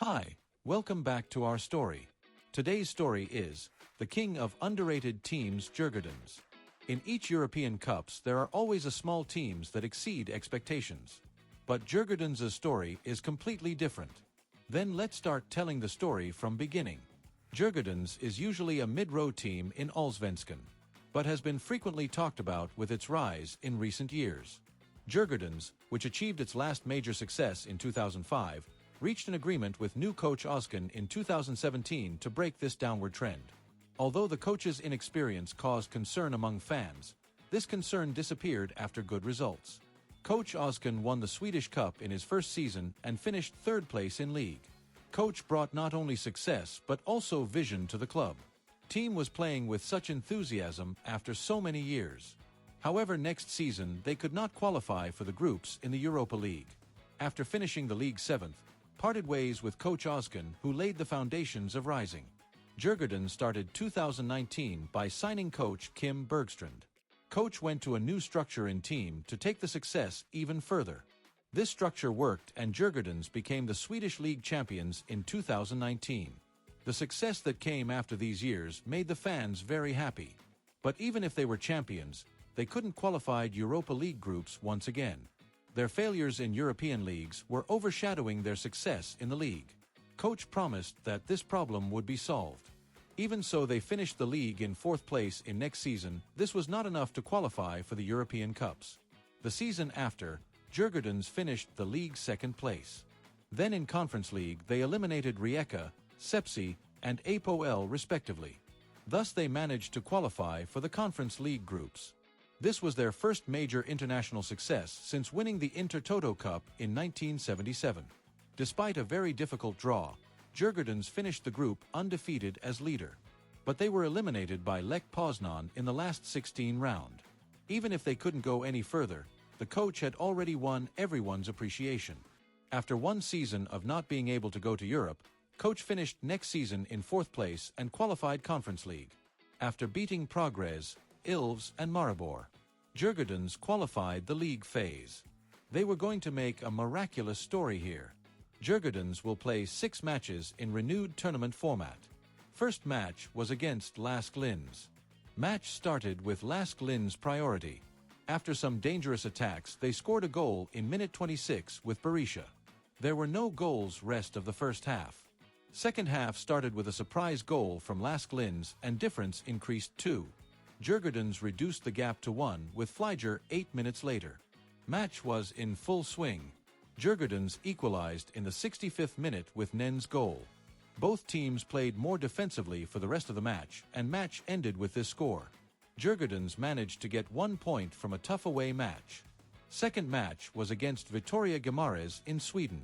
Hi, welcome back to our story. Today's story is the king of underrated teams, Djurgardens. In each European Cups, there are always a small teams that exceed expectations. But Djurgardens' story is completely different. Then let's start telling the story from beginning. Djurgardens is usually a mid-row team in Allsvenskan, but has been frequently talked about with its rise in recent years. Djurgardens, which achieved its last major success in 2005, reached an agreement with new coach Özcan in 2017 to break this downward trend. Although the coach's inexperience caused concern among fans, this concern disappeared after good results. Coach Özcan won the Swedish Cup in his first season and finished third place in league. Coach brought not only success but also vision to the club. Team was playing with such enthusiasm after so many years. However, next season they could not qualify for the groups in the Europa League. After finishing the league 7th, parted ways with coach Özcan, who laid the foundations of rising. Djurgardens started 2019 by signing coach Kim Bergstrand. Coach went to a new structure in team to take the success even further. This structure worked and Djurgardens became the Swedish League champions in 2019. The success that came after these years made the fans very happy. But even if they were champions, they couldn't qualify Europa League groups once again. Their failures in European leagues were overshadowing their success in the league. Coach promised that this problem would be solved. Even so, they finished the league in 4th place in next season. This was not enough to qualify for the European Cups. The season after, Djurgardens finished the league 2nd place. Then in Conference League they eliminated Rijeka, Sepsi, and APOL respectively. Thus they managed to qualify for the Conference League groups. This was their first major international success since winning the Intertoto Cup in 1977. Despite a very difficult draw, Djurgardens finished the group undefeated as leader. But they were eliminated by Lech Poznan in the last 16 round. Even if they couldn't go any further, the coach had already won everyone's appreciation. After one season of not being able to go to Europe, coach finished next season in 4th place and qualified Conference League. After beating Progrès, Ilves and Maribor, Djurgardens qualified the league phase. They were going to make a miraculous story here. Djurgardens will play 6 matches in renewed tournament format. First match was against Lask Linz. Match started with Lask Linz priority. After some dangerous attacks, they scored a goal in minute 26 with Berisha. There were no goals rest of the first half. Second half started with a surprise goal from Lask Linz and difference increased 2. Djurgardens reduced the gap to 1 with Flyger 8 minutes later. Match was in full swing. Djurgardens equalized in the 65th minute with Nen's goal. Both teams played more defensively for the rest of the match, and match ended with this score. Djurgardens managed to get 1 point from a tough away match. Second match was against Vitoria Guimarães in Sweden.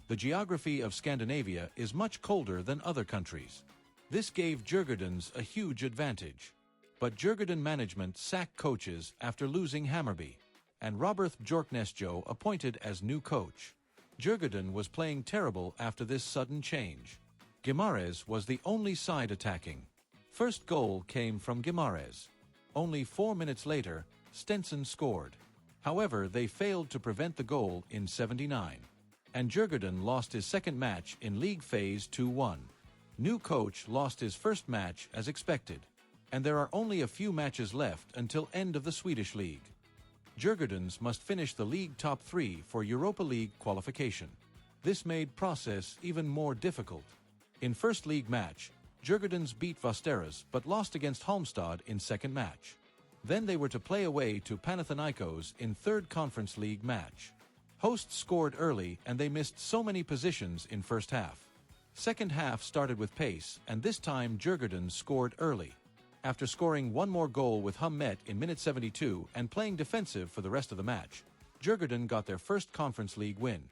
The geography of Scandinavia is much colder than other countries. This gave Djurgardens a huge advantage. But Djurgarden management sacked coaches after losing Hammarby, and Robert Bjorknesjo appointed as new coach. Djurgarden was playing terrible after this sudden change. Guimarães was the only side attacking. First goal came from Guimarães. Only 4 minutes later, Stenson scored. However, they failed to prevent the goal in 79. And Djurgarden lost his second match in league phase 2-1. New coach lost his first match as expected. And there are only a few matches left until end of the Swedish League. Djurgardens must finish the league top 3 for Europa League qualification. This made process even more difficult. In first league match, Djurgardens beat Västerås but lost against Halmstad in second match. Then they were to play away to Panathinaikos in third Conference League match. Hosts scored early and they missed so many positions in first half. Second half started with pace and this time Djurgardens scored early. After scoring one more goal with Hummet in minute 72 and playing defensive for the rest of the match, Djurgården got their first Conference League win.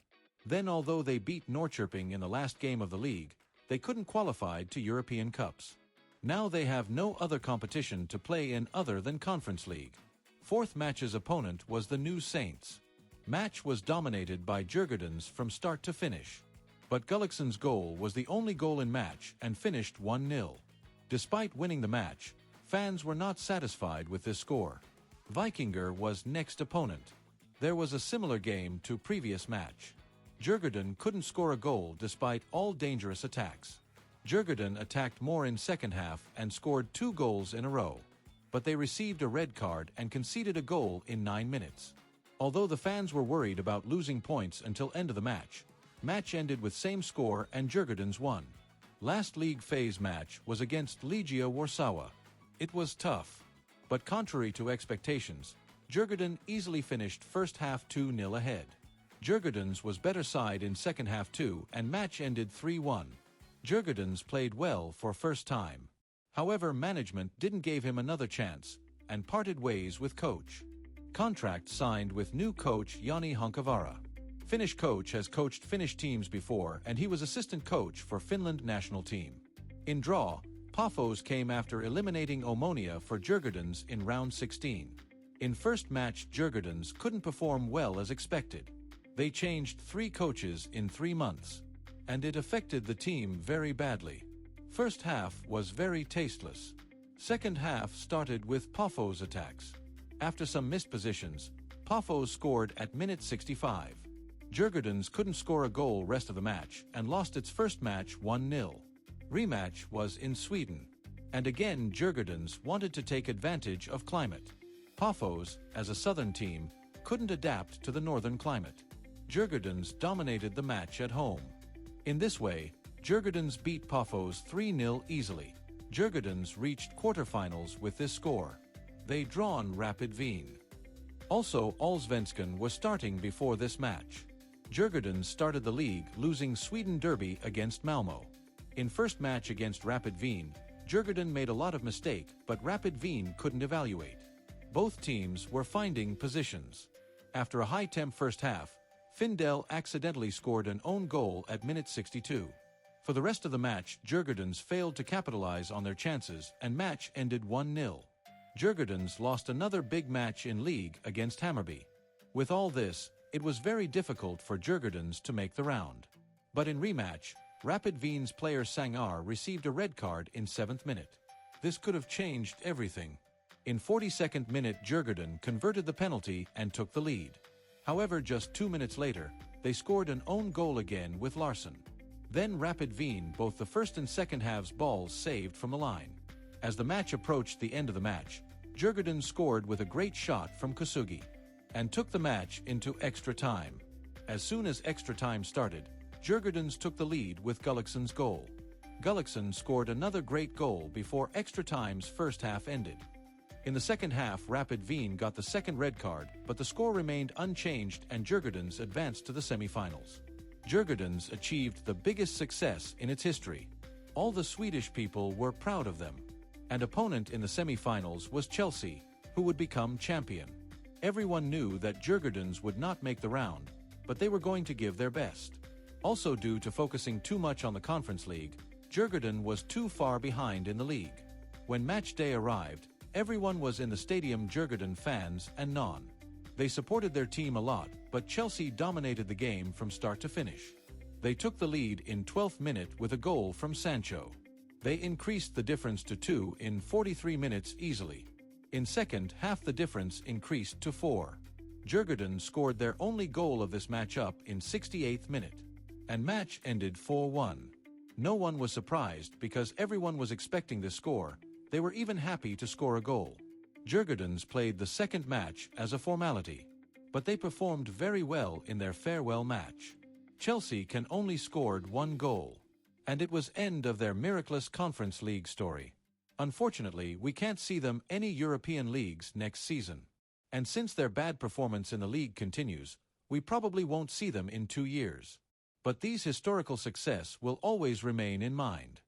Then although they beat Norrköping in the last game of the league, they couldn't qualify to European Cups. Now they have no other competition to play in other than Conference League. Fourth match's opponent was the New Saints. Match was dominated by Djurgårdens from start to finish. But Gullickson's goal was the only goal in match and finished 1-0. Despite winning the match, fans were not satisfied with this score. Vikingur was next opponent. There was a similar game to previous match. Djurgarden couldn't score a goal despite all dangerous attacks. Djurgarden attacked more in second half and scored 2 goals in a row. But they received a red card and conceded a goal in 9 minutes. Although the fans were worried about losing points until end of the match ended with same score and Djurgardens won. Last league phase match was against Legia Warsaw. It was tough. But contrary to expectations, Djurgarden easily finished first half 2-0 ahead. Djurgardens was better side in second half too and match ended 3-1. Djurgardens played well for first time. However, management didn't give him another chance and parted ways with coach. Contract signed with new coach Jani Honkavara. Finnish coach has coached Finnish teams before and he was assistant coach for Finland national team. In draw, Pafos came after eliminating Omonia for Djurgardens in round 16. In first match, Djurgardens couldn't perform well as expected. They changed 3 coaches in 3 months. And it affected the team very badly. First half was very tasteless. Second half started with Pafos attacks. After some missed positions, Pafos scored at minute 65. Djurgardens couldn't score a goal rest of the match and lost its first match 1-0. Rematch was in Sweden. And again Djurgardens wanted to take advantage of climate. Pafos, as a southern team, couldn't adapt to the northern climate. Djurgardens dominated the match at home. In this way, Djurgardens beat Pafos 3-0 easily. Djurgardens reached quarterfinals with this score. They drawn Rapid Wien. Also, Allsvenskan was starting before this match. Djurgardens started the league losing Sweden Derby against Malmö. In first match against Rapid Wien, Djurgarden made a lot of mistake, but Rapid Wien couldn't evaluate. Both teams were finding positions. After a high-temp first half, Findell accidentally scored an own goal at minute 62. For the rest of the match, Djurgardens failed to capitalize on their chances and match ended 1-0. Djurgardens lost another big match in league against Hammarby. With all this, it was very difficult for Djurgardens to make the round. But in rematch, Rapid Wien's player Sangar received a red card in 7th minute. This could have changed everything. In 42nd minute, Djurgarden converted the penalty and took the lead. However, just 2 minutes later, they scored an own goal again with Larsson. Then Rapid Wien both the first and second halves balls saved from the line. As the match approached the end of the match, Djurgardens scored with a great shot from Kosugi and took the match into extra time. As soon as extra time started, Djurgardens took the lead with Gullikson's goal. Gullikson scored another great goal before extra time's first half ended. In the second half, Rapid Wien got the second red card, but the score remained unchanged and Djurgardens advanced to the semi-finals. Djurgardens achieved the biggest success in its history. All the Swedish people were proud of them. And opponent in the semi-finals was Chelsea, who would become champion. Everyone knew that Djurgardens would not make the round, but they were going to give their best. Also, due to focusing too much on the Conference League, Djurgarden was too far behind in the league. When match day arrived, everyone was in the stadium, Djurgarden fans and non. They supported their team a lot, but Chelsea dominated the game from start to finish. They took the lead in 12th minute with a goal from Sancho. They increased the difference to 2 in 43 minutes easily. In second half, the difference increased to 4. Djurgardens scored their only goal of this matchup in 68th minute. And match ended 4-1. No one was surprised because everyone was expecting this score. They were even happy to score a goal. Djurgardens played the second match as a formality. But they performed very well in their farewell match. Chelsea can only scored 1 goal. And it was end of their Miraculous Conference League story. Unfortunately, we can't see them any European leagues next season. And since their bad performance in the league continues, we probably won't see them in 2 years. But these historical success will always remain in mind.